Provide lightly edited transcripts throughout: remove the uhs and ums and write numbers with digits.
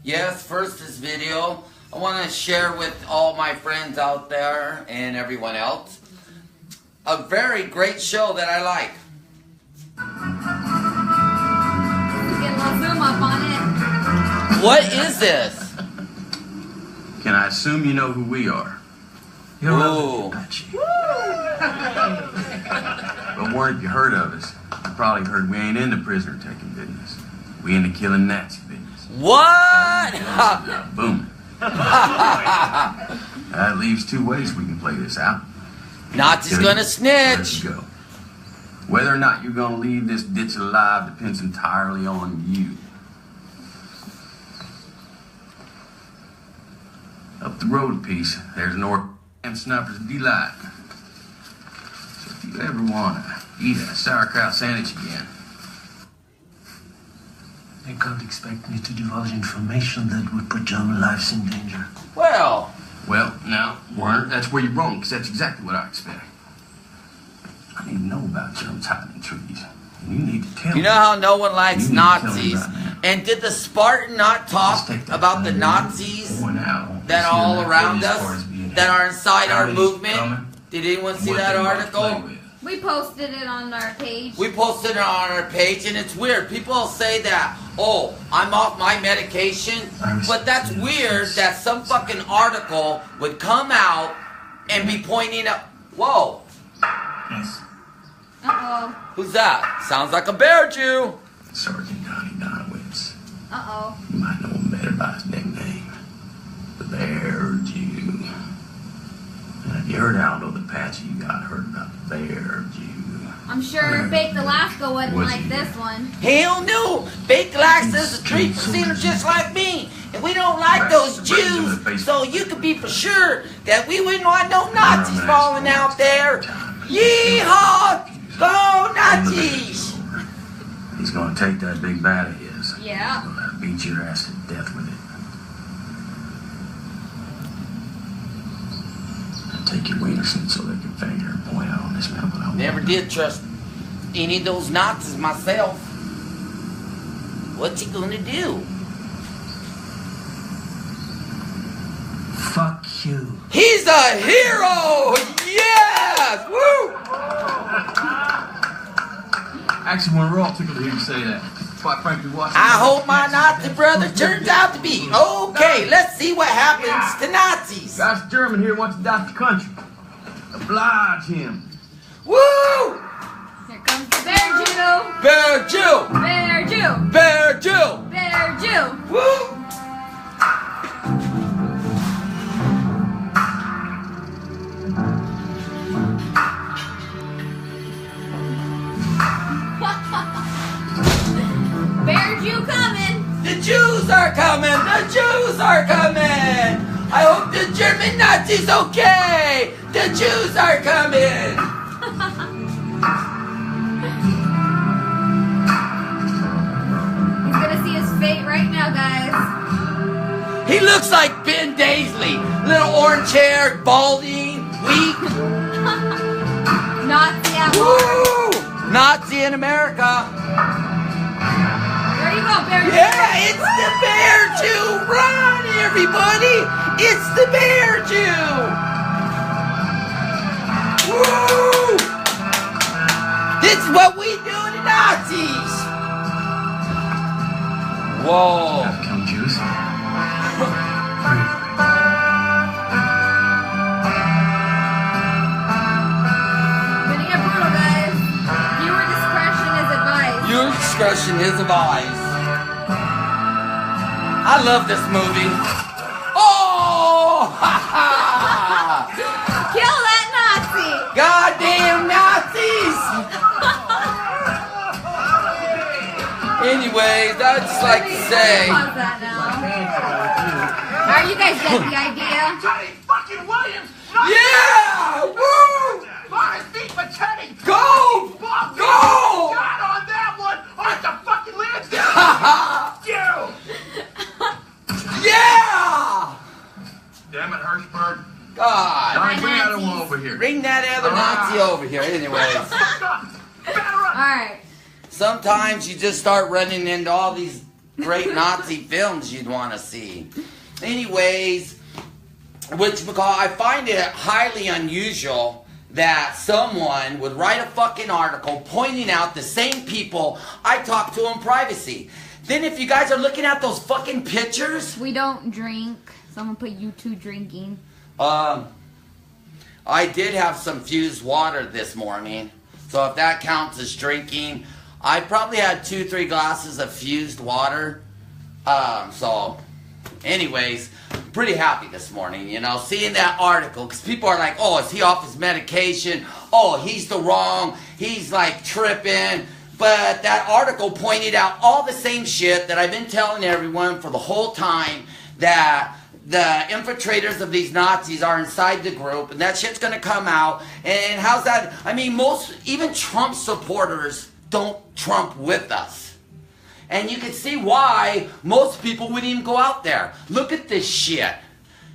Yes, first this video. I want to share with all my friends out there and everyone else a very great show that I like. Get a little zoom up on it. What is this? Can I assume you know who we are? Ooh. But weren't if you heard of us, you probably heard we ain't into prisoner taking business. We into killing Nazi business. What? Boom. That leaves two ways we can play this out. Nazi's gonna snitch. Let's go. Whether or not you're gonna leave this ditch alive depends entirely on you. Up the road a piece, there's an damn sniper's delight. So if you ever wanna eat a sauerkraut sandwich again, They can't expect me to divulge information that would put German lives in danger. Well, now, Warner, that's where you're wrong, because that's exactly what I expect. I need to know about Germans hiding in trees. And you need to tell me. you know how no one likes You need to tell me Nazis? about that. And did the Spartan not talk Let's take that about the thunder Nazis going out. that Let's all hear around that phrase as far us as being that are inside our Chinese movement? coming, Did anyone see what that they want to play article? with. We posted it on our page. We posted it on our page, and it's weird. People say that, oh, I'm off my medication, but that's weird that some fucking article would come out and be pointing at, whoa, Yes. Uh-oh. who's that? Sounds like a bear Jew. Sergeant Donnie Donowitz. Uh-oh. You might know him better by his nickname, the Bear Jew. And if you heard Aldo the Apache, you got heard about the Bear Jew. I'm sure Baked Alaska wouldn't Was like he? this one. Hell no. Baked Alaska's a treat for sinners just like me. And we don't like those Jews, so you can be for sure that we wouldn't want no Nazis falling out there. Yeehaw! Go Nazis! He's gonna take that big bat of his. Yeah. He's gonna beat your ass to death with it. And take your Wienerson so they can finger and point out on this map what I want. Never did trust any of those Nazis myself. What's he gonna do? Fuck you. He's a hero! Yes! Woo! Actually, when we're all tickled to hear you say that. Quite frankly, watching. I hope my Nazi brother turns out to be okay. Let's see what happens to Nazis. Guy's German here wants to die for country. Oblige him. Woo! Here comes the Bear Jew. Bear Jew! Bear Jew. Bear Jew! Bear Jew. Woo! Bear Jew coming. The Jews are coming! The Jews are coming! I hope the German Nazis okay! The Jews are coming! He's gonna see his fate right now, guys. He looks like Ben Daisley. Little orange hair, balding, weak. Nazi at heart. Woo! Nazi in America. There you go, Bear Jew. Yeah, it's the Bear Jew! Run, everybody! It's the Bear Jew! Woo! This is what we do to Nazis! Whoa! Come, Jews. Gonna get brutal, guys. Viewer discretion is advised. Your discretion is advised. I love this movie. Oh! Ha ha! Kill that Nazi. Goddamn Nazis! Anyways, I'd just like to say, Pause that now. Alright, you guys get the idea. Teddy fucking Williams! yeah! Woo! 5 feet for Teddy! Go! Bob, Go! Shot on that one! On the fucking landing! You! Yeah! Damn it, Hirschberg. God. Donnie, bring that Nazis. one over here. Bring that other Nazi over here. Anyways, Fuck up! Better up! Alright. sometimes you just start running into all these great Nazi films you'd want to see. Anyways, I find it highly unusual that someone would write a fucking article pointing out the same people I talk to in privacy. Then if you guys are looking at those fucking pictures... We don't drink. Someone put you two drinking. I did have some fused water this morning. So if that counts as drinking, I probably had 2-3 glasses of fused water. Anyways, pretty happy this morning, you know, seeing that article, because people are like, oh, is he off his medication? Oh, he's he's like tripping. But that article pointed out all the same shit that I've been telling everyone for the whole time, that the infiltrators of these Nazis are inside the group, and that shit's gonna come out. And how's that? I mean, even Trump supporters don't Trump with us. And you can see why most people wouldn't even go out there. Look at this shit.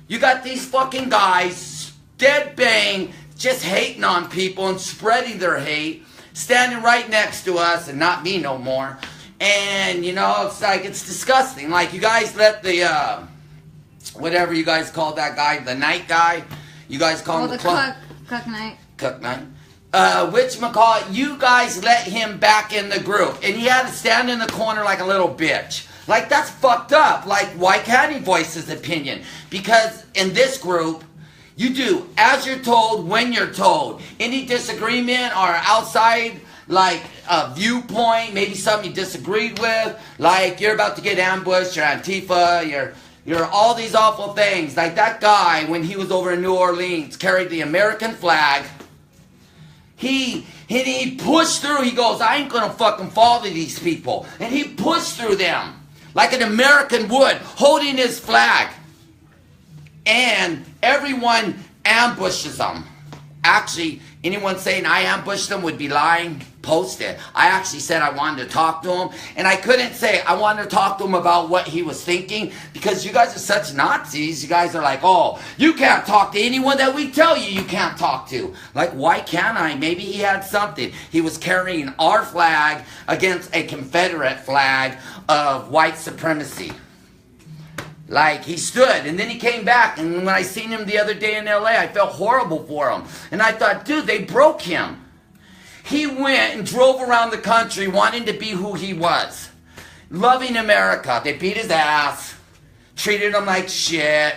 You got these fucking guys, dead bang, just hating on people and spreading their hate, standing right next to us, and not me no more. And, you know, it's like, it's disgusting. Like, you guys let the, whatever you guys call that guy, the night guy, you guys call him the Cook Night. Cook Night. You guys let him back in the group. And he had to stand in the corner like a little bitch. Like, that's fucked up. Like, why can't he voice his opinion? Because in this group, you do as you're told, when you're told. Any disagreement or outside, like, a viewpoint, maybe something you disagreed with, like, you're about to get ambushed, you're Antifa, you're all these awful things. Like that guy, when he was over in New Orleans, carried the American flag. He pushed through. He goes, I ain't gonna fucking fall to these people. And he pushed through them like an American would, holding his flag. And everyone ambushes them. Actually, anyone saying I ambushed them would be lying. Post it. I actually said I wanted to talk to him, and I couldn't say I wanted to talk to him about what he was thinking, because you guys are such Nazis. You guys are like, oh, you can't talk to anyone that we tell you can't talk to. Like, why can't I? Maybe he had something. He was carrying our flag against a Confederate flag of white supremacy. Like, he stood, and then he came back, and when I seen him the other day in LA, I felt horrible for him. And I thought, dude, they broke him. He went and drove around the country wanting to be who he was. Loving America. They beat his ass. Treated him like shit.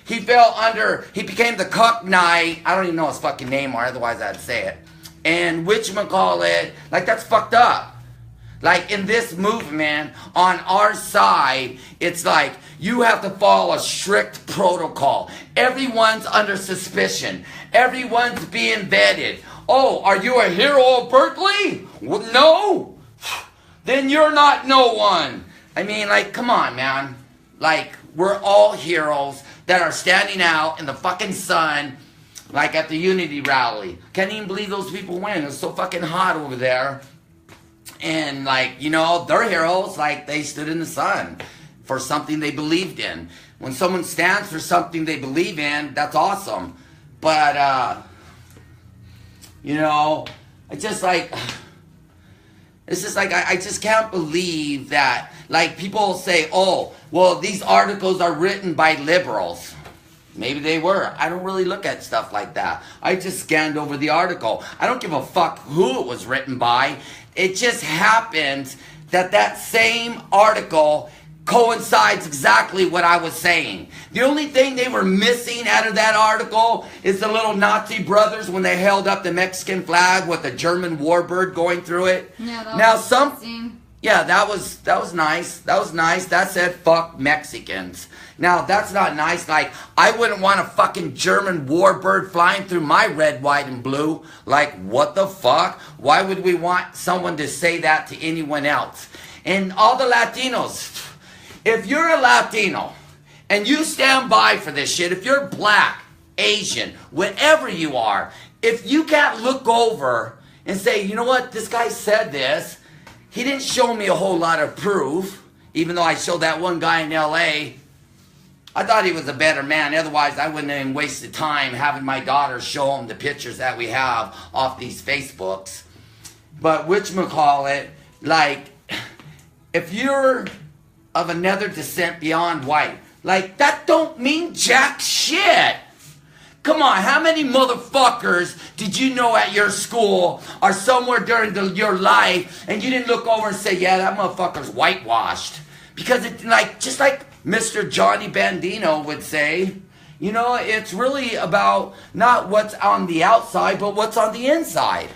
He became the Cook Knight. I don't even know his fucking name, or otherwise I'd say it. And whatchamacallit, like, that's fucked up. Like, in this movement, on our side, it's like, you have to follow a strict protocol. Everyone's under suspicion. Everyone's being vetted. Oh, are you a hero of Berkeley? No? Then you're not no one. I mean, like, come on, man. Like, we're all heroes that are standing out in the fucking sun, like at the Unity rally. Can't even believe those people went. It's so fucking hot over there. And, like, you know, they're heroes. Like, they stood in the sun for something they believed in. When someone stands for something they believe in, that's awesome. But, you know, it's just like, I just can't believe that, like, people say, oh, well, these articles are written by liberals. Maybe they were. I don't really look at stuff like that. I just scanned over the article. I don't give a fuck who it was written by. It just happens that same article coincides exactly what I was saying. The only thing they were missing out of that article is the little Nazi brothers when they held up the Mexican flag with a German warbird going through it. Yeah, that was nice. That was nice. That said, fuck Mexicans. Now, that's not nice. Like, I wouldn't want a fucking German warbird flying through my red, white, and blue. Like, what the fuck? Why would we want someone to say that to anyone else? And all the Latinos, if you're a Latino and you stand by for this shit, if you're black, Asian, whatever you are, if you can't look over and say, you know what, this guy said this, he didn't show me a whole lot of proof, even though I showed that one guy in LA. I thought he was a better man. Otherwise, I wouldn't have even wasted time having my daughter show him the pictures that we have off these Facebooks. But whatchamacallit, like, if you're of another descent beyond white. Like, that don't mean jack shit. Come on, how many motherfuckers did you know at your school or somewhere during your life and you didn't look over and say, yeah, that motherfucker's whitewashed? Because it, like, just like Mr. Johnny Bandino would say, you know, it's really about not what's on the outside, but what's on the inside.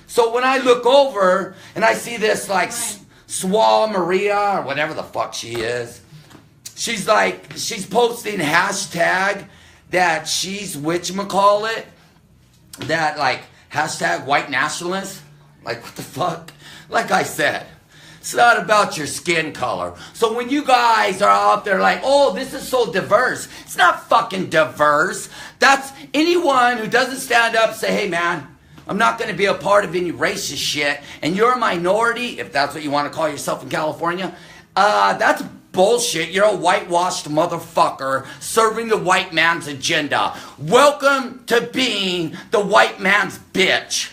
So when I look over and I see this, like, Swa Maria or whatever the fuck she is, she's posting hashtag that she's whatchamacallit, that like hashtag white nationalist. Like, what the fuck? Like I said, it's not about your skin color. So when you guys are out there like, oh, this is so diverse, it's not fucking diverse. That's anyone who doesn't stand up and say, hey man, I'm not going to be a part of any racist shit, and you're a minority, if that's what you want to call yourself in California, that's bullshit. You're a whitewashed motherfucker serving the white man's agenda. Welcome to being the white man's bitch.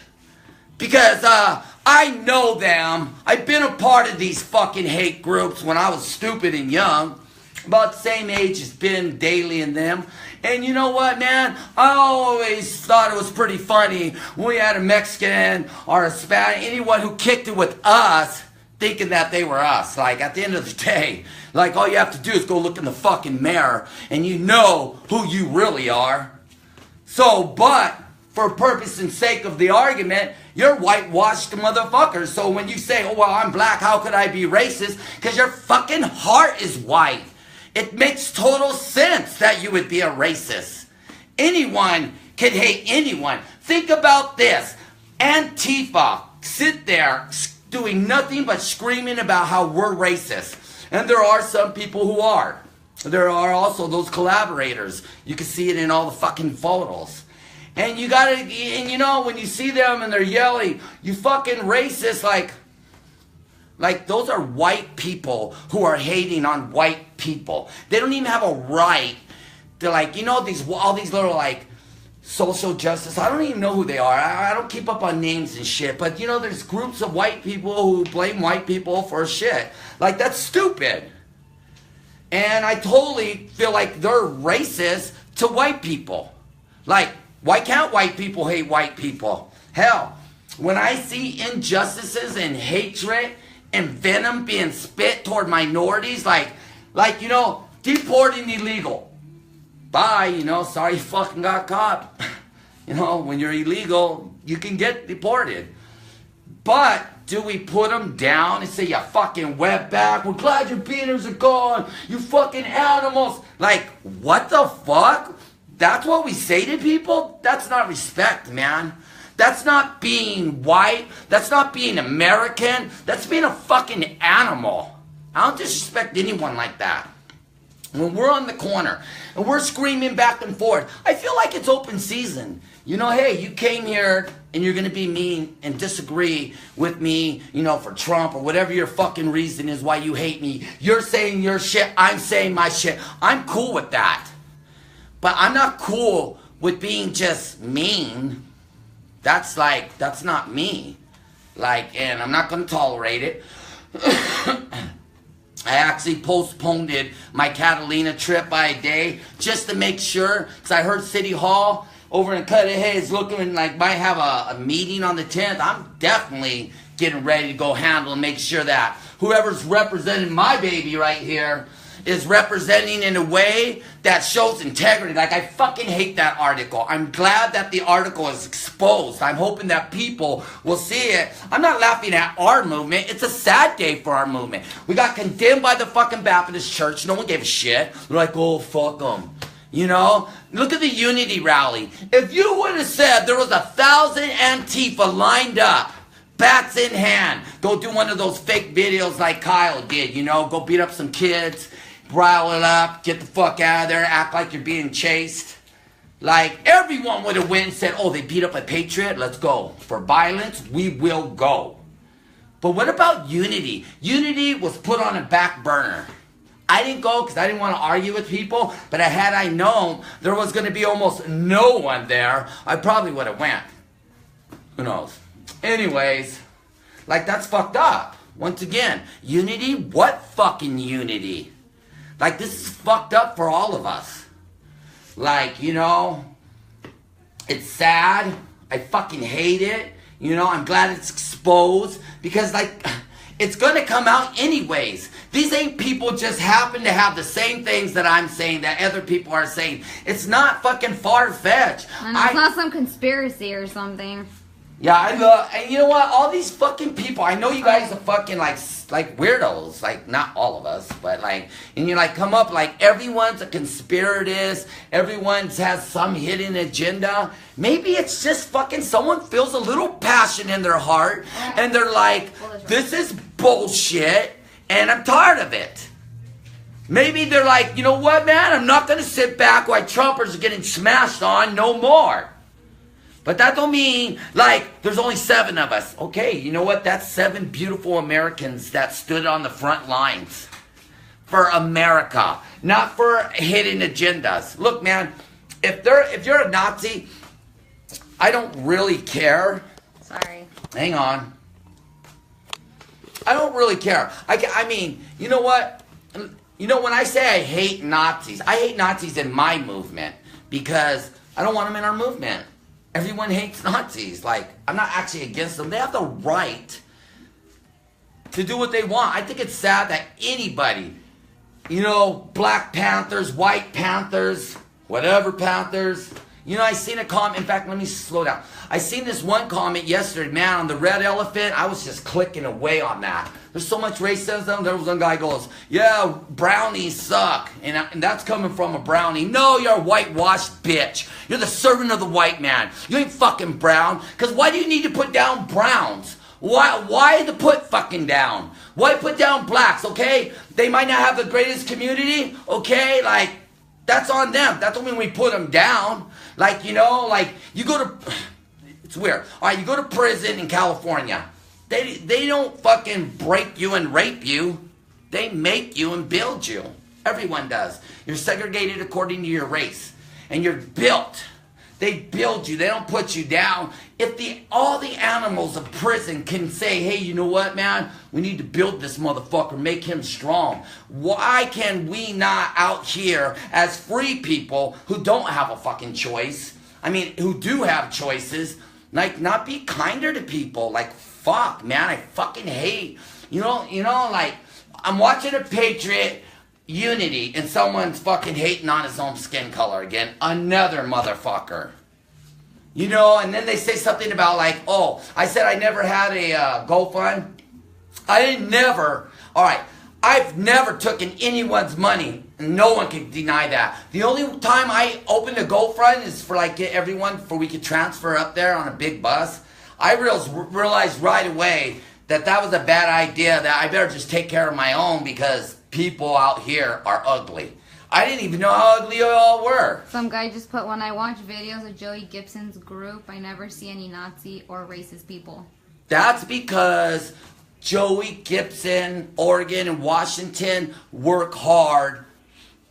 Because I know them. I've been a part of these fucking hate groups when I was stupid and young. About the same age as Ben Daly and them. And you know what, man? I always thought it was pretty funny when we had a Mexican or a Hispanic, anyone who kicked it with us, thinking that they were us. Like, at the end of the day, like, all you have to do is go look in the fucking mirror and you know who you really are. So, but for purpose and sake of the argument, you're whitewashed motherfuckers. So when you say, oh, well, I'm black, how could I be racist? Because your fucking heart is white. It makes total sense that you would be a racist. Anyone can hate anyone. Think about this. Antifa sit there doing nothing but screaming about how we're racist. And there are some people who are. There are also those collaborators. You can see it in all the fucking photos. And you gotta, and you know, when you see them and they're yelling, you fucking racist, like those are white people who are hating on white people. They don't even have a right to, like, you know, all these little, like, social justice, I don't even know who they are. I don't keep up on names and shit. But, you know, there's groups of white people who blame white people for shit. Like, that's stupid. And I totally feel like they're racist to white people. Like, why can't white people hate white people? Hell, when I see injustices and hatred and venom being spit toward minorities, like, you know, deporting illegal. Bye, you know, sorry you fucking got caught. You know, when you're illegal, you can get deported. But do we put them down and say, you fucking wetback, we're glad your beaners are gone, you fucking animals? Like, what the fuck? That's what we say to people? That's not respect, man. That's not being white. That's not being American. That's being a fucking animal. I don't disrespect anyone like that. When we're on the corner and we're screaming back and forth, I feel like it's open season. You know, hey, you came here and you're going to be mean and disagree with me, you know, for Trump or whatever your fucking reason is why you hate me. You're saying your shit, I'm saying my shit. I'm cool with that. But I'm not cool with being just mean. That's not me. Like, and I'm not going to tolerate it. I actually postponed my Catalina trip by a day just to make sure, because I heard City Hall over in Cudahy is looking like might have a meeting on the 10th. I'm definitely getting ready to go handle and make sure that whoever's representing my baby right here is representing in a way that shows integrity. Like, I fucking hate that article. I'm glad that the article is exposed. I'm hoping that people will see it. I'm not laughing at our movement. It's a sad day for our movement. We got condemned by the fucking Baptist church. No one gave a shit. They're like, oh, fuck them. You know? Look at the Unity rally. If you would have said there was 1,000 Antifa lined up, bats in hand, go do one of those fake videos like Kyle did, you know? Go beat up some kids, rile it up, get the fuck out of there, act like you're being chased. Like, everyone would have went and said, oh, they beat up a patriot, let's go. For violence, we will go. But what about unity? Unity was put on a back burner. I didn't go because I didn't want to argue with people, but had I known there was going to be almost no one there, I probably would have went. Who knows? Anyways, like, that's fucked up. Once again, unity? What fucking unity? Like, this is fucked up for all of us. Like, you know, it's sad. I fucking hate it. You know, I'm glad it's exposed. Because, like, it's going to come out anyways. These ain't people just happen to have the same things that I'm saying, that other people are saying. It's not fucking far-fetched. And it's not some conspiracy or something. Yeah, I love, and you know what? All these fucking people, I know you guys are fucking like weirdos, like not all of us, but like, and you like come up like everyone's a conspiratist, everyone has some hidden agenda. Maybe it's just fucking someone feels a little passion in their heart, and they're like, this is bullshit, and I'm tired of it. Maybe they're like, you know what, man? I'm not gonna sit back while Trumpers are getting smashed on no more. But that don't mean, like, there's only 7 of us. Okay, you know what? That's 7 beautiful Americans that stood on the front lines for America, not for hidden agendas. Look, man, if you're a Nazi, I don't really care. Sorry. Hang on. I don't really care. I mean, you know what? You know, when I say I hate Nazis in my movement because I don't want them in our movement. Everyone hates Nazis. Like, I'm not actually against them. They have the right to do what they want. I think it's sad that anybody, you know, Black Panthers, White Panthers, whatever Panthers, you know, I seen a comment. In fact, let me slow down. I seen this one comment yesterday, man, on the red elephant. I was just clicking away on that. There's so much racism. There was one guy goes, yeah, brownies suck. And that's coming from a brownie. No, you're a whitewashed bitch. You're the servant of the white man. You ain't fucking brown. Because why do you need to put down browns? Why to put fucking down? Why put down blacks, okay? They might not have the greatest community, okay? Like, that's on them. That don't mean we put them down. Like, you know, like, you go to... It's weird. All right, you go to prison in California. They don't fucking break you and rape you. They make you and build you. Everyone does. You're segregated according to your race. And you're built. They build you. They don't put you down. If all the animals of prison can say, hey, you know what, man? We need to build this motherfucker, make him strong. Why can we not out here as free people who don't have a fucking choice? I mean, who do have choices, like not be kinder to people? Like, fuck, man, I fucking hate. You know, like, I'm watching a Patriot Unity and someone's fucking hating on his own skin color again. Another motherfucker. You know, and then they say something about like, oh, I said I never had a GoFund. I've never taken anyone's money. And no one can deny that. The only time I opened a GoFund is for like get everyone for we could transfer up there on a big bus. I realized right away that was a bad idea, that I better just take care of my own because people out here are ugly. I didn't even know how ugly you all were. Some guy just put, when I watch videos of Joey Gibson's group, I never see any Nazi or racist people. That's because Joey Gibson, Oregon, and Washington work hard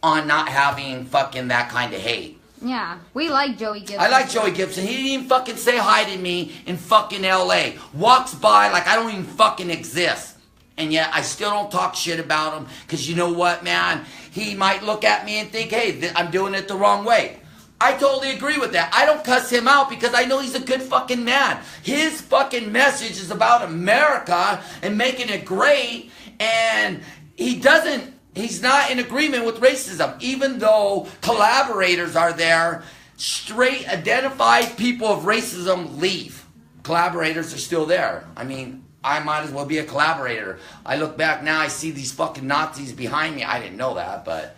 on not having fucking that kind of hate. Yeah, we like Joey Gibson. I like Joey Gibson. He didn't even fucking say hi to me in fucking LA. Walks by like I don't even fucking exist. And yet I still don't talk shit about him because you know what, man? He might look at me and think, hey, I'm doing it the wrong way. I totally agree with that. I don't cuss him out because I know he's a good fucking man. His fucking message is about America and making it great, and he's not in agreement with racism, even though collaborators are there. Straight identified people of racism leave. Collaborators are still there. I mean, I might as well be a collaborator. I look back now, I see these fucking Nazis behind me. I didn't know that, but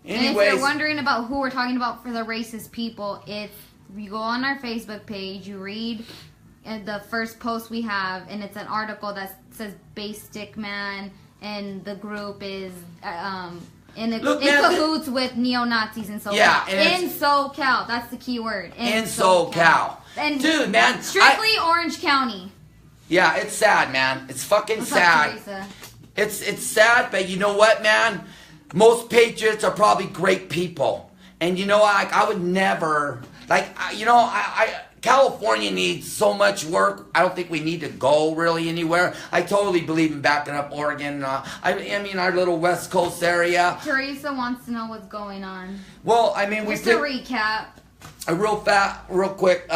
anyways. And if you're wondering about who we're talking about for the racist people, if you go on our Facebook page, you read the first post we have, and it's an article that says Base Stick Man, and the group is in cahoots with neo-Nazis in SoCal. Yeah, in SoCal. That's the key word. In SoCal. And dude, man. Strictly Orange County. Yeah, it's sad, man. It's fucking What's sad. up, Teresa? It's sad, but you know what, man? Most patriots are probably great people. And you know, I would never, like, you know, California needs so much work. I don't think we need to go really anywhere. I totally believe in backing up Oregon. I mean, our little West Coast area. Teresa wants to know what's going on. Well, I mean, Just a recap. Real quick.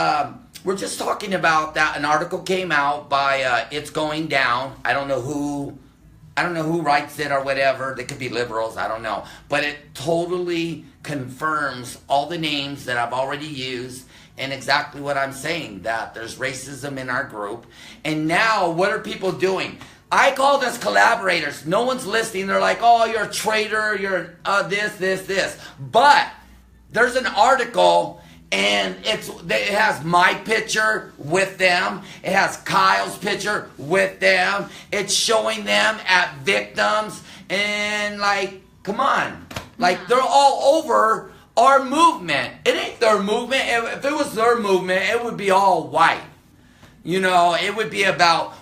We're just talking about that. An article came out by It's Going Down. I don't know who writes it or whatever. They could be liberals. I don't know. But it totally confirms all the names that I've already used and exactly what I'm saying, that there's racism in our group. And now, what are people doing? I call this collaborators. No one's listening. They're like, oh, you're a traitor. You're this. But there's an article... And it has my picture with them. It has Kyle's picture with them. It's showing them at victims. And like, come on. Like, they're all over our movement. It ain't their movement. If it was their movement, it would be all white. You know, it would be about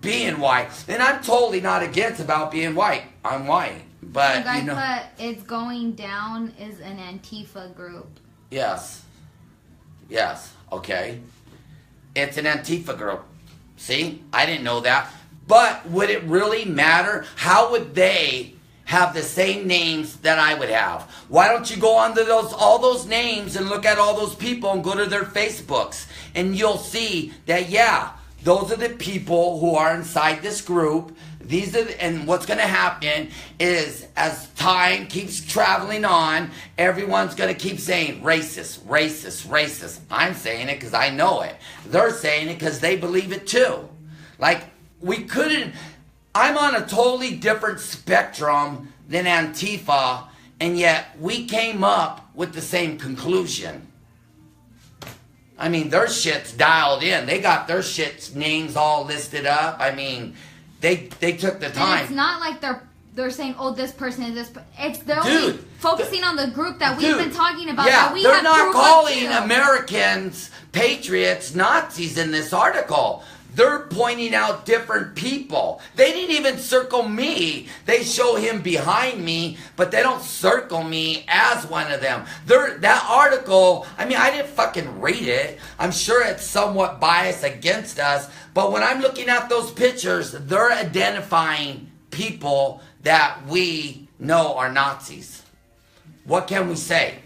being white. And I'm totally not against about being white. I'm white. But, The guy you know. put It's Going Down is an Antifa group. Yes, okay. It's an Antifa group. See? I didn't know that. But would it really matter? How would they have the same names that I would have? Why don't you go onto all those names and look at all those people and go to their Facebooks, and you'll see that, yeah, those are the people who are inside this group. And what's going to happen is, as time keeps traveling on, everyone's going to keep saying racist. I'm saying it because I know it. They're saying it because they believe it too. Like, I'm on a totally different spectrum than Antifa, and yet we came up with the same conclusion. I mean, their shit's dialed in. They got their shit's names all listed up. I mean... They took the time. And it's not like they're saying, oh, this person is this. They're only focusing on the group that we've been talking about. Yeah, that we they're have not proof calling of Americans patriots Nazis in this article. They're pointing out different people. They didn't even circle me. They show him behind me, but they don't circle me as one of them. That article, I mean, I didn't fucking read it. I'm sure it's somewhat biased against us, but when I'm looking at those pictures, they're identifying people that we know are Nazis. What can we say?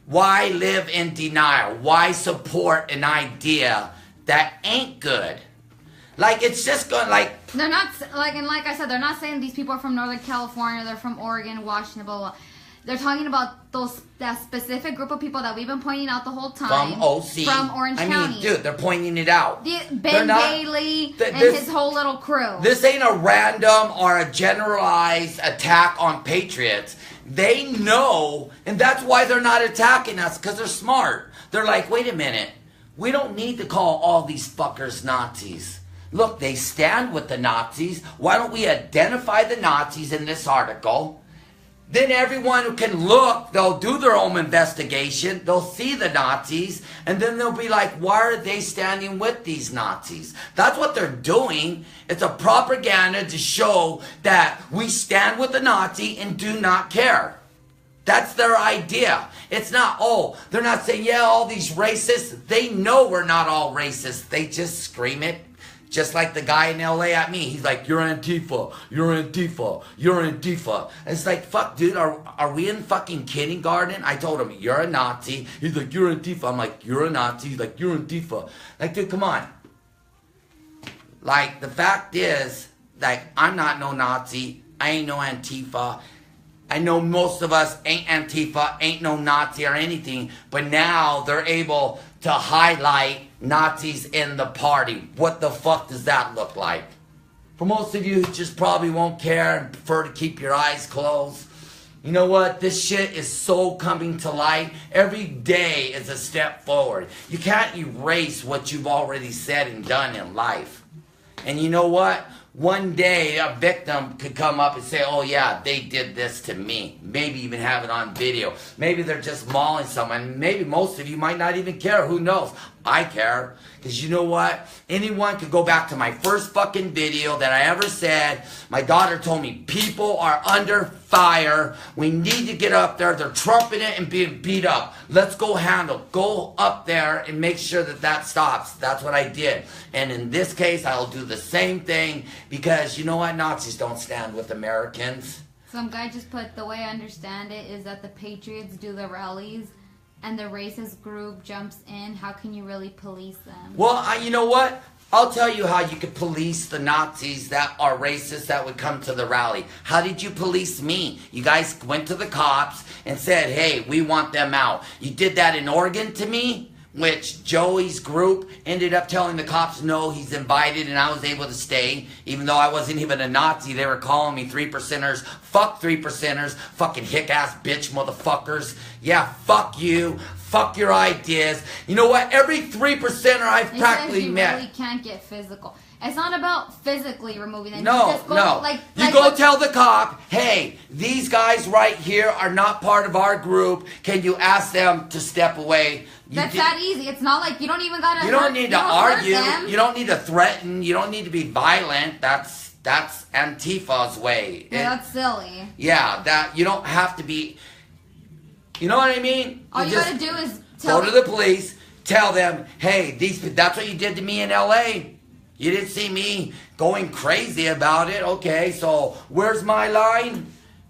Why live in denial? Why support an idea that ain't good? Like, it's just going, like... They're not, like I said, they're not saying these people are from Northern California, they're from Oregon, Washington, blah, blah, blah. They're talking about that specific group of people that we've been pointing out the whole time. From OC. From Orange County. I mean, dude, they're pointing it out. Ben Bailey and his whole little crew. This ain't a random or a generalized attack on patriots. They know, and that's why they're not attacking us, because they're smart. They're like, wait a minute. We don't need to call all these fuckers Nazis. Look, they stand with the Nazis. Why don't we identify the Nazis in this article? Then everyone who can look, they'll do their own investigation. They'll see the Nazis. And then they'll be like, why are they standing with these Nazis? That's what they're doing. It's a propaganda to show that we stand with the Nazi and do not care. That's their idea. It's not, they're not saying, yeah, all these racists. They know we're not all racist. They just scream it. Just like the guy in LA at me. He's like, you're Antifa, you're Antifa, you're Antifa. And it's like, fuck, dude, are we in fucking kindergarten? I told him, you're a Nazi. He's like, you're Antifa. I'm like, you're a Nazi. He's like, you're Antifa. Like, dude, come on. Like, the fact is, like, I'm not no Nazi. I ain't no Antifa. I know most of us ain't Antifa, ain't no Nazi or anything. But now they're able to highlight Nazis in the party. What the fuck does that look like? For most of you who just probably won't care and prefer to keep your eyes closed, you know what? This shit is so coming to light. Every day is a step forward. You can't erase what you've already said and done in life. And you know what? One day a victim could come up and say, oh yeah, they did this to me. Maybe even have it on video. Maybe they're just mauling someone. Maybe most of you might not even care. Who knows? I care. Because you know what? Anyone could go back to my first fucking video that I ever said. My daughter told me people are under fire. We need to get up there. They're trumping it and being beat up. Let's go handle. Go up there and make sure that that stops. That's what I did. And in this case, I'll do the same thing. Because you know what? Nazis don't stand with Americans. Some guy just put, the way I understand it is that the Patriots do the rallies and the racist group jumps in. How can you really police them? Well, you know what? I'll tell you how you could police the Nazis that are racist that would come to the rally. How did you police me? You guys went to the cops and said, hey, we want them out. You did that in Oregon to me, which Joey's group ended up telling the cops, no, he's invited, and I was able to stay. Even though I wasn't even a Nazi, they were calling me 3%ers. Fuck 3%ers. Fucking hick-ass bitch motherfuckers. Yeah, fuck you. Fuck your ideas. You know what? Every 3%er I've practically met. You really can't get physical. It's not about physically removing them. No, you just go, no. You go tell the cop, hey, these guys right here are not part of our group. Can you ask them to step away? That's that easy. It's not like you don't even gotta. You don't need to argue. You don't need to threaten. You don't need to be violent. That's Antifa's way. Yeah, that's silly. Yeah, that you don't have to be. You know what I mean? All you gotta do is go to the police, tell them, hey, that's what you did to me in L.A. You didn't see me going crazy about it. Okay, so where's my line?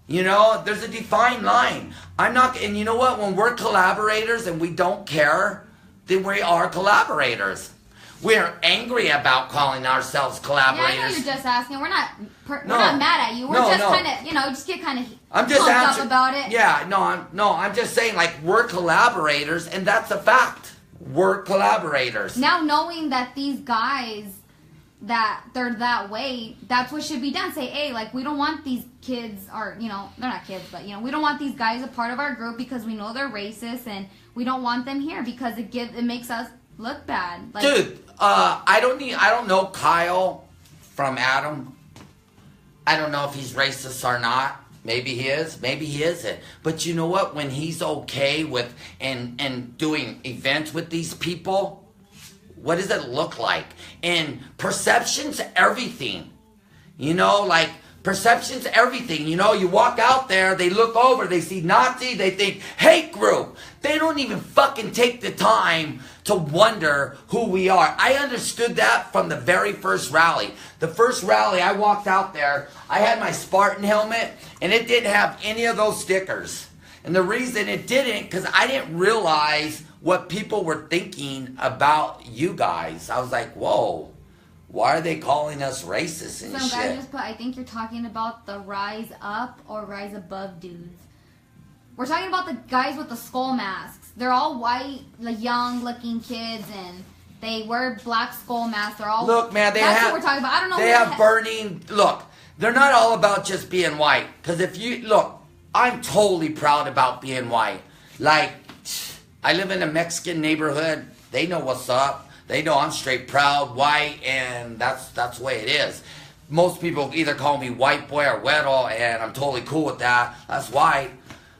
You know, there's a defined line. I'm not, and you know what? When we're collaborators and we don't care, then we are collaborators. We're angry about calling ourselves collaborators. Yeah, I know you're just asking. We're not mad at you. We're just kind of, just get kind of pumped up about it. Yeah, I'm just saying, like, we're collaborators, and that's a fact. We're collaborators. Now, knowing that these guys, that they're that way, that's what should be done. Say, hey, like, we don't want these kids, or, they're not kids, but, we don't want these guys a part of our group because we know they're racist, and we don't want them here because it makes us look bad. Like, dude, I don't know Kyle from Adam. I don't know if he's racist or not. Maybe he is, maybe he isn't. But you know what? When he's okay with and doing events with these people, what does it look like? And perception's everything. Like, perception's everything. You walk out there, they look over, they see Nazi, they think hate group. They don't even fucking take the time to wonder who we are. I understood that from the very first rally. The first rally, I walked out there, I had my Spartan helmet, and it didn't have any of those stickers. And the reason it didn't, because I didn't realize what people were thinking about you guys. I was like, whoa. Why are they calling us racist and shit? Some guy just put, I think you're talking about the rise up or rise above dudes. We're talking about the guys with the skull masks. They're all white, young looking kids, and they wear black skull masks. They're all... Look, man, that's what we're talking about. I don't know. They have burning... Look, they're not all about just being white. Because if you... Look, I'm totally proud about being white. Like, I live in a Mexican neighborhood. They know what's up. They know I'm straight proud, white, and that's the way it is. Most people either call me white boy or güero, and I'm totally cool with that. That's white.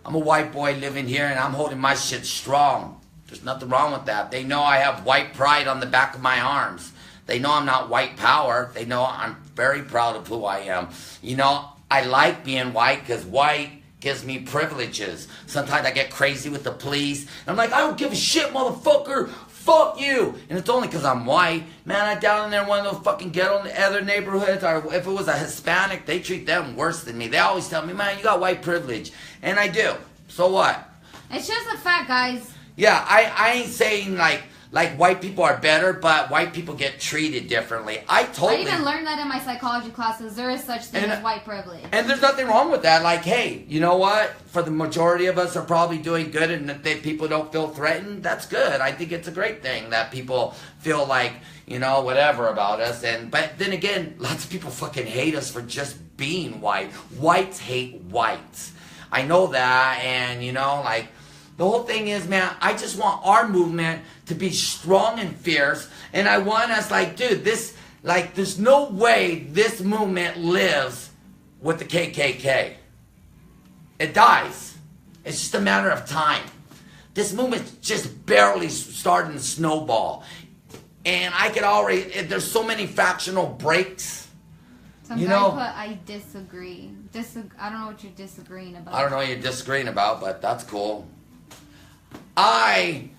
I'm a white boy living here, and I'm holding my shit strong. There's nothing wrong with that. They know I have white pride on the back of my arms. They know I'm not white power. They know I'm very proud of who I am. I like being white because white gives me privileges. Sometimes I get crazy with the police. And I'm like, I don't give a shit, motherfucker. Fuck you. And it's only because I'm white. Man, I down in there in one of those fucking ghetto other neighborhoods, or if it was a Hispanic, they treat them worse than me. They always tell me, man, you got white privilege. And I do. So what? It's just a fact, guys. Yeah, I ain't saying like white people are better, but white people get treated differently. I even learned that in my psychology classes. There is such thing as white privilege. And there's nothing wrong with that. Like, hey, you know what? For the majority of us are probably doing good, and that people don't feel threatened. That's good. I think it's a great thing that people feel like, whatever about us. But then again, lots of people fucking hate us for just being white. Whites hate whites. I know that, and the whole thing is, man, I just want our movement to be strong and fierce. And I want us, dude, there's no way this movement lives with the KKK. It dies. It's just a matter of time. This movement's just barely starting to snowball. And I could already, there's so many factional breaks. Some You guy know- put, I disagree. I don't know what you're disagreeing about. I don't know what you're disagreeing about, but that's cool. I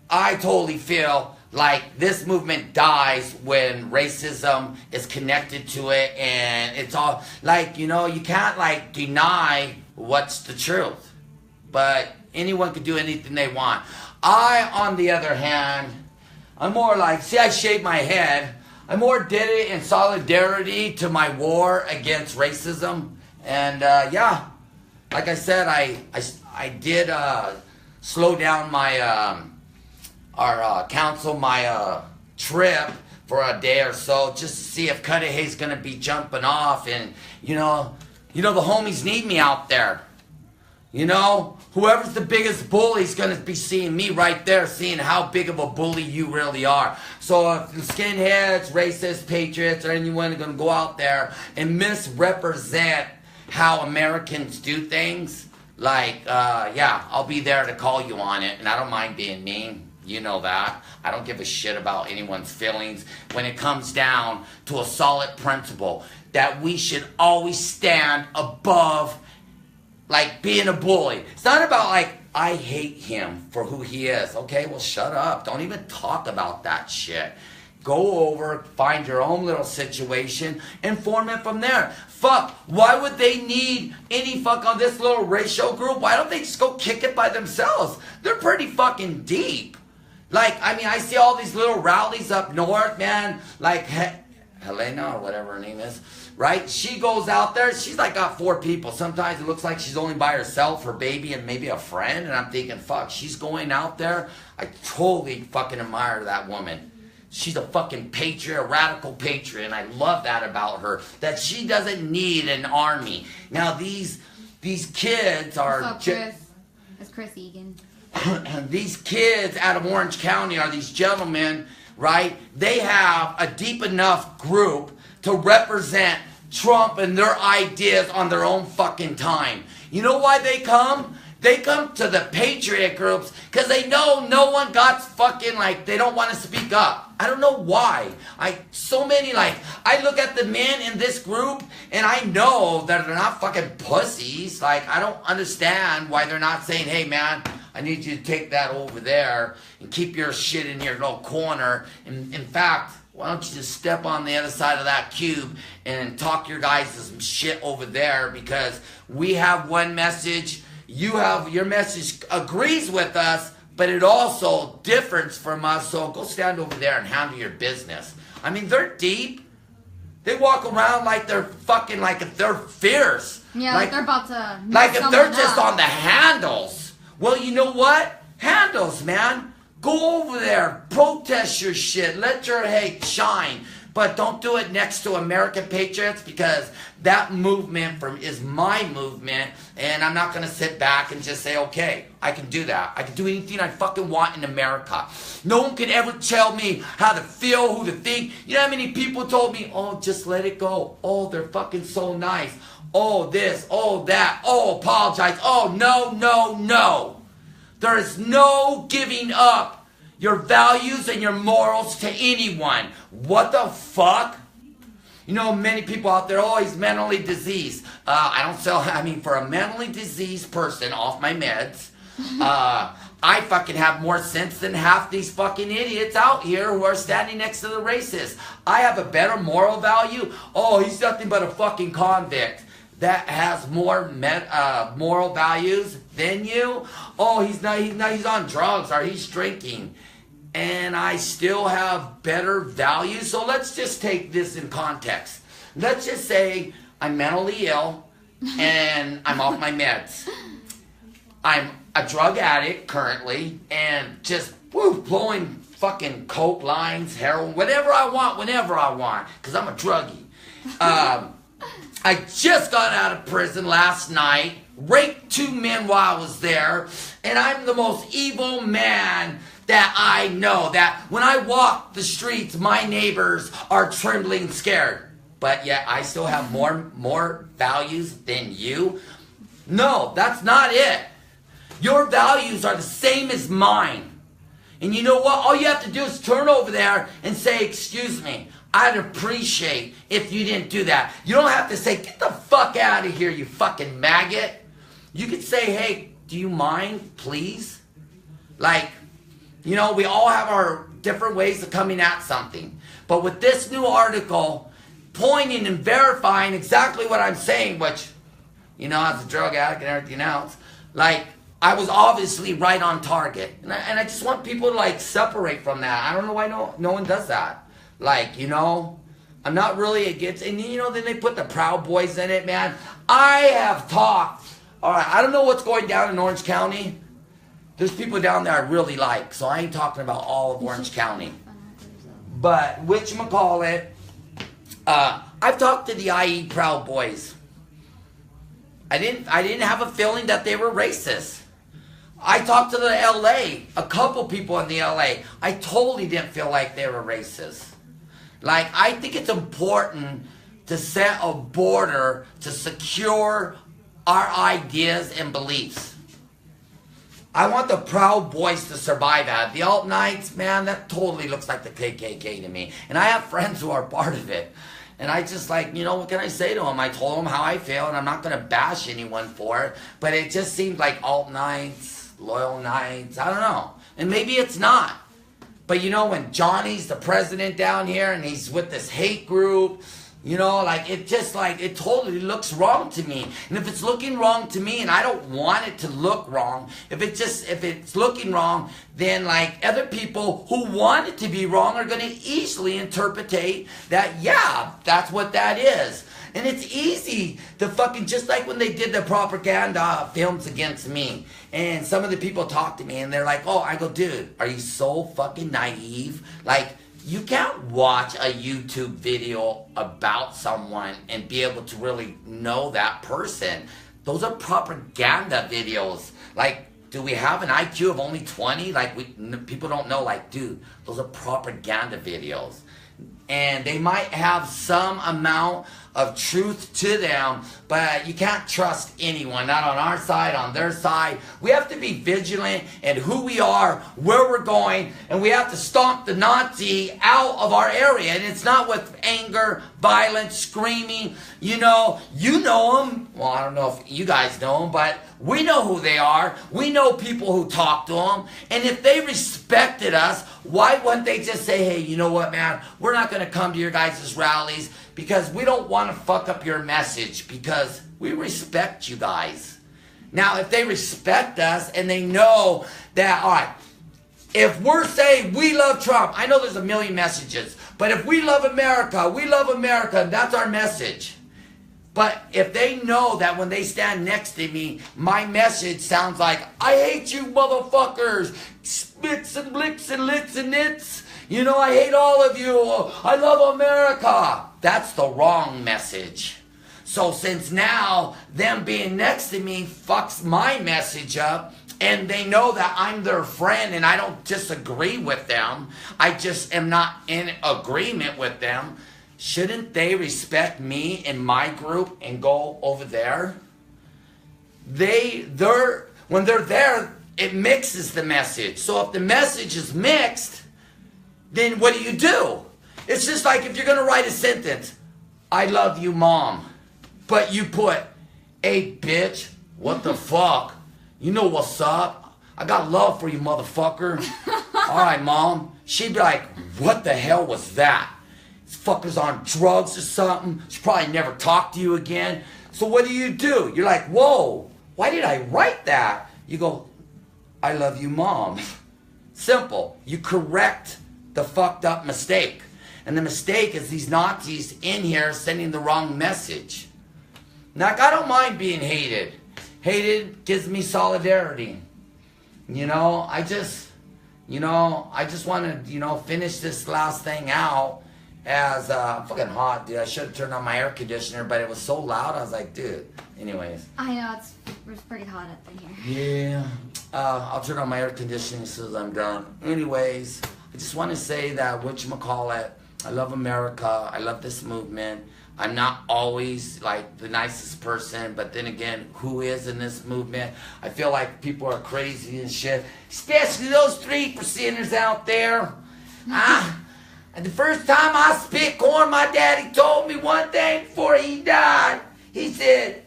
totally feel like this movement dies when racism is connected to it, and it's all like, you can't like deny what's the truth, but anyone can do anything they want. I, on the other hand, I'm more like, see, I shaved my head. I more did it in solidarity to my war against racism, and yeah, like I said, I did slow down my our trip for a day or so, just to see if Cudahy's gonna be jumping off, and the homies need me out there. Whoever's the biggest bully's gonna be seeing me right there, seeing how big of a bully you really are. So if the skinheads, racists, patriots, or anyone are gonna go out there and misrepresent how Americans do things, like, yeah, I'll be there to call you on it, and I don't mind being mean. You know that. I don't give a shit about anyone's feelings when it comes down to a solid principle that we should always stand above, like, being a bully. It's not about, like, I hate him for who he is. Okay, well, shut up. Don't even talk about that shit. Go over, find your own little situation, and form it from there. Fuck, why would they need any fuck on this little racial group? Why don't they just go kick it by themselves? They're pretty fucking deep. Like, I mean, I see all these little rallies up north, man. Like, Helena, or whatever her name is, right? She goes out there. She's like got 4 people. Sometimes it looks like she's only by herself, her baby, and maybe a friend. And I'm thinking, fuck, she's going out there. I totally fucking admire that woman. She's a fucking patriot, a radical patriot, and I love that about her, that she doesn't need an army. Now, these kids are... What's up, Chris? It's Chris Egan. These kids out of Orange County are these gentlemen, right? They have a deep enough group to represent Trump and their ideas on their own fucking time. You know why they come? They come to the patriot groups because they know no one got fucking, like, they don't want to speak up. I don't know why. I look at the men in this group and I know that they're not fucking pussies. Like, I don't understand why they're not saying, hey man, I need you to take that over there and keep your shit in your little corner. And in fact, why don't you just step on the other side of that cube and talk your guys to some shit over there, because we have one message, you have your message agrees with us, but it also differs from us, so go stand over there and handle your business. I mean, they're deep. They walk around like they're fucking, like if they're fierce. Yeah, like they're about to... Like if they're just on the handles. Well, you know what? Handles, man. Go over there. Protest your shit. Let your hate shine. But don't do it next to American Patriots, because that movement is my movement, and I'm not going to sit back and just say, okay, I can do that. I can do anything I fucking want in America. No one can ever tell me how to feel, who to think. You know how many people told me, oh, just let it go. Oh, they're fucking so nice. Oh, this, oh, that. Oh, apologize. Oh, no, no, no. There is no giving up your values and your morals to anyone. What the fuck? You know, many people out there, oh, he's mentally diseased. For a mentally diseased person off my meds, I fucking have more sense than half these fucking idiots out here who are standing next to the racists. I have a better moral value. Oh, he's nothing but a fucking convict. That has more moral values than you. Oh, he's on drugs, or he's drinking. And I still have better values. So let's just take this in context. Let's just say I'm mentally ill and I'm off my meds. I'm a drug addict currently and just blowing fucking coke lines, heroin, whatever I want, whenever I want, because I'm a druggie. I just got out of prison last night, raped 2 men while I was there, and I'm the most evil man that I know. That when I walk the streets, my neighbors are trembling scared. But yet I still have more values than you? No, that's not it. Your values are the same as mine. And you know what? All you have to do is turn over there and say, excuse me, I'd appreciate if you didn't do that. You don't have to say, get the fuck out of here, you fucking maggot. You could say, hey, do you mind, please? Like, you know, we all have our different ways of coming at something. But with this new article, pointing and verifying exactly what I'm saying, which, you know, as a drug addict and everything else, like, I was obviously right on target. And I just want people to, like, separate from that. I don't know why no one does that. Like, you know, I'm not really against, and you know, then they put the Proud Boys in it, man. I have talked, all right, I don't know what's going down in Orange County. There's people down there I really like, so I ain't talking about all of Orange County. But, whatchamacallit, I've talked to the IE Proud Boys. I didn't have a feeling that they were racist. I talked to the LA, a couple people in the LA. I totally didn't feel like they were racist. Like, I think it's important to set a border to secure our ideas and beliefs. I want the Proud Boys to survive that. The Alt-Knights, man, that totally looks like the KKK to me. And I have friends who are part of it. And I just like, you know, what can I say to them? I told them how I feel, and I'm not going to bash anyone for it. But it just seemed like Alt-Knights, Loyal Knights, I don't know. And maybe it's not. But you know, when Johnny's the president down here, and he's with this hate group, you know, like, it just, like, it totally looks wrong to me. And if it's looking wrong to me, and I don't want it to look wrong, if it's looking wrong, then, like, other people who want it to be wrong are going to easily interpretate that, yeah, that's what that is. And it's easy to fucking, just like when they did the propaganda films against me, and some of the people talk to me, and they're like, oh, I go, dude, are you so fucking naive? Like, you can't watch a YouTube video about someone and be able to really know that person. Those are propaganda videos. Like, do we have an IQ of only 20? Like, people don't know, like, dude, those are propaganda videos. And they might have some amount of truth to them, but you can't trust anyone, not on our side, on their side. We have to be vigilant in who we are, where we're going, and we have to stomp the Nazi out of our area. And it's not with anger, violence, screaming. You know them. Well, I don't know if you guys know them, but we know who they are. We know people who talk to them. And if they respected us, why wouldn't they just say, hey, you know what, man? We're not going to come to your guys' rallies because we don't want to fuck up your message, because we respect you guys. Now, if they respect us and they know that, all right, if we're saying we love Trump, I know there's a million messages, but if we love America, that's our message. But if they know that when they stand next to me, my message sounds like, I hate you motherfuckers, spits and blicks and licks and nits, you know, I hate all of you, I love America. That's the wrong message. So since now, them being next to me fucks my message up, and they know that I'm their friend and I don't disagree with them, I just am not in agreement with them, shouldn't they respect me and my group and go over there? When they're there, it mixes the message. So if the message is mixed, then what do? It's just like if you're going to write a sentence, I love you, Mom, but you put, hey, bitch, what the fuck? You know what's up? I got love for you, motherfucker. All right, Mom. She'd be like, what the hell was that? This fucker's on drugs or something. She probably never talked to you again. So what do? You're like, whoa, why did I write that? You go, I love you, Mom. Simple. You correct the fucked up mistake. And the mistake is these Nazis in here sending the wrong message. Now, I don't mind being hated. Hated gives me solidarity. You know, I just want to, finish this last thing out as fucking hot, dude. I should have turned on my air conditioner, but it was so loud. I was like, dude. Anyways. I know, it's pretty hot up in here. Yeah. I'll turn on my air conditioning as soon as I'm done. Anyways, I just want to say that, whatchamacallit, I love America. I love this movement. I'm not always like the nicest person, but then again, who is in this movement? I feel like people are crazy and shit, especially those 3%ers out there. And the first time I spit corn, my daddy told me one thing before he died. He said,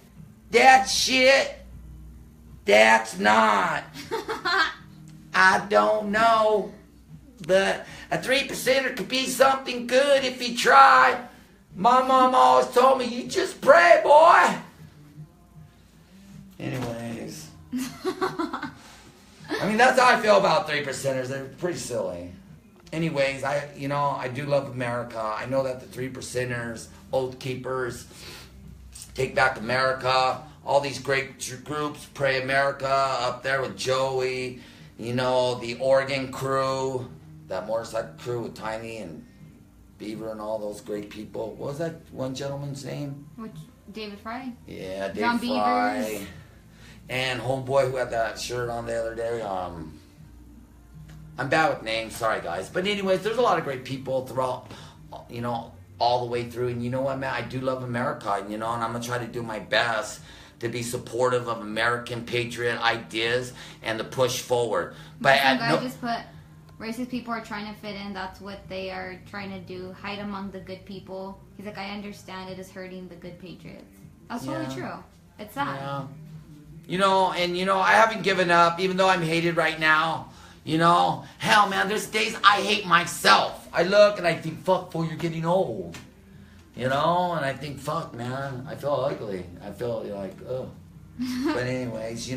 "That's shit, that's not." I don't know, but a 3%er could be something good if he tried. My mom always told me, "You just pray, boy." Anyways. I mean, that's how I feel about 3%ers. They're pretty silly. Anyways, I do love America. I know that the 3%ers, Oath Keepers, Take Back America, all these great groups, Pray America, up there with Joey, the Oregon crew, that motorcycle crew with Tiny and Beaver and all those great people. What was that one gentleman's name? Which, David Fry? Yeah, David John Fry. Beavers. And homeboy who had that shirt on the other day. I'm bad with names, sorry guys. But anyways, there's a lot of great people throughout, all the way through. And you know what, man? I do love America, and I'm going to try to do my best to be supportive of American patriot ideas and to push forward. But Some guy just put, racist people are trying to fit in. That's what they are trying to do. Hide among the good people. He's like, I understand it is hurting the good patriots. That's totally true. It's sad. Yeah. I haven't given up, even though I'm hated right now. Hell, man, there's days I hate myself. I look and I think, fuck, fool, you're getting old. And I think, fuck, man, I feel ugly. I feel like, ugh. But anyways,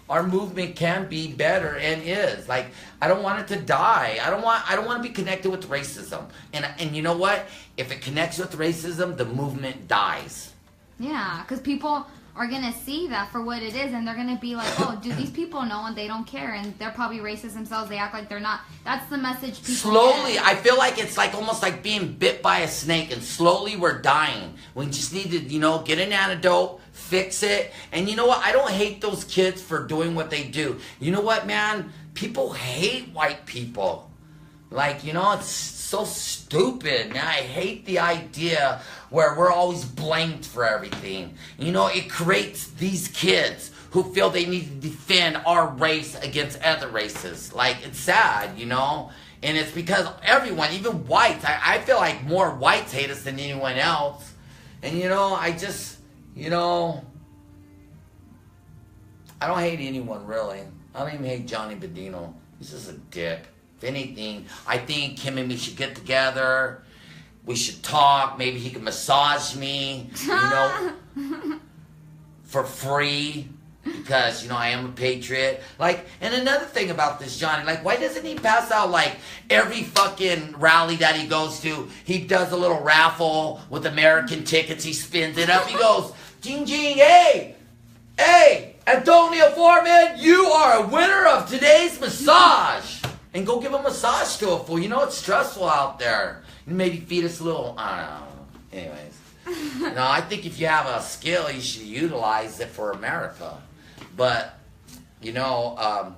our movement can be better and is. Like, I don't want it to die. I don't want to be connected with racism. And you know what? If it connects with racism, the movement dies. Yeah, because people are going to see that for what it is, and they're going to be like, oh, do these people know, and they don't care, and they're probably racist themselves. They act like they're not. That's the message people Slowly, get. I feel like it's like almost like being bit by a snake, and slowly we're dying. We just need to, get an antidote, fix it. And you know what? I don't hate those kids for doing what they do. You know what, man? People hate white people. Like, it's so stupid. Man, I hate the idea where we're always blamed for everything. It creates these kids who feel they need to defend our race against other races. Like, it's sad, And it's because everyone, even whites, I feel like more whites hate us than anyone else. And, I just, I don't hate anyone, really. I don't even hate Johnny Bedino. He's just a dick. If anything, I think him and me should get together. We should talk. Maybe he can massage me, for free. Because, I am a patriot. Like, and another thing about this Johnny, like, why doesn't he pass out, like, every fucking rally that he goes to, he does a little raffle with American tickets, he spins it up, he goes, jing, jing, hey, Antonio Foreman, you are a winner of today's massage. And go give a massage to a fool. It's stressful out there. Maybe feed us a little, I don't know. Anyways. No, I think if you have a skill, you should utilize it for America. But, I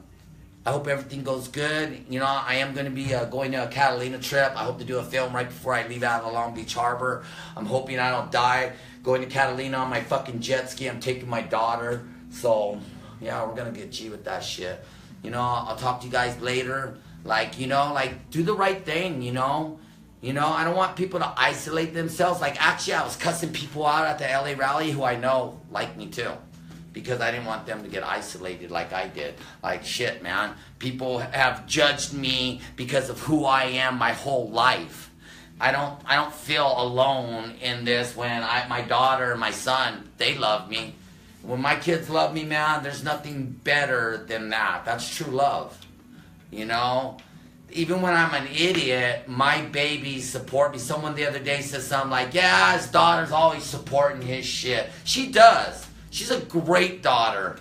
hope everything goes good. I am going to be going to a Catalina trip. I hope to do a film right before I leave out of Long Beach Harbor. I'm hoping I don't die going to Catalina on my fucking jet ski. I'm taking my daughter. So, yeah, we're going to get G with that shit. I'll talk to you guys later. Like, do the right thing, I don't want people to isolate themselves. Like, actually, I was cussing people out at the LA rally who I know like me too. Because I didn't want them to get isolated like I did. Like, shit, man. People have judged me because of who I am my whole life. I don't feel alone in this when my daughter and my son, they love me. When my kids love me, man, there's nothing better than that. That's true love. Even when I'm an idiot, my babies support me. Someone the other day said something like, yeah, his daughter's always supporting his shit. She does. She's a great daughter.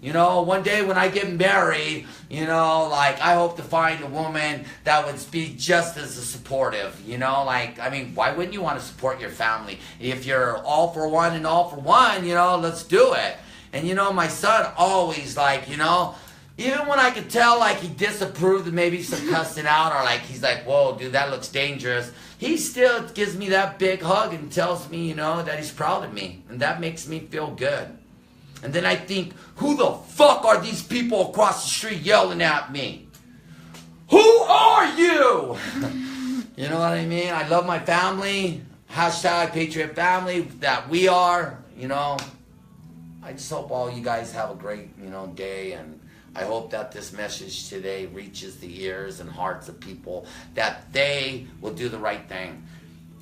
One day when I get married, I hope to find a woman that would be just as supportive, why wouldn't you want to support your family? If you're all for one and all for one, let's do it. And, my son always Even when I could tell, like, he disapproved of maybe some cussing out, or like, he's like, whoa, dude, that looks dangerous. He still gives me that big hug and tells me, you know, that he's proud of me. And that makes me feel good. And then I think, who the fuck are these people across the street yelling at me? Who are you? You know what I mean? I love my family. Hashtag Patriot Family, that we are, you know. I just hope all you guys have a great, you know, day, and I hope that this message today reaches the ears and hearts of people, that they will do the right thing.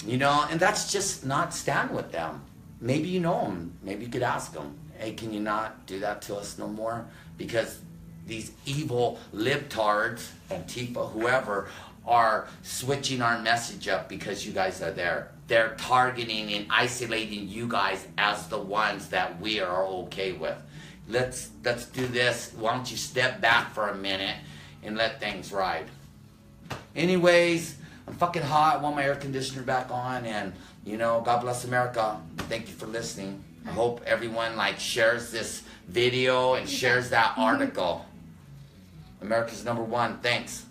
You know, and that's just not stand with them. Maybe you know them. Maybe you could ask them, hey, can you not do that to us no more? Because these evil libtards, Antifa, whoever, are switching our message up because you guys are there. They're targeting and isolating you guys as the ones that we are okay with. Let's do this. Why don't you step back for a minute and let things ride. Anyways, I'm fucking hot. I want my air conditioner back on, and you know, God bless America. Thank you for listening. I hope everyone like shares this video and shares that article. America's #1. Thanks.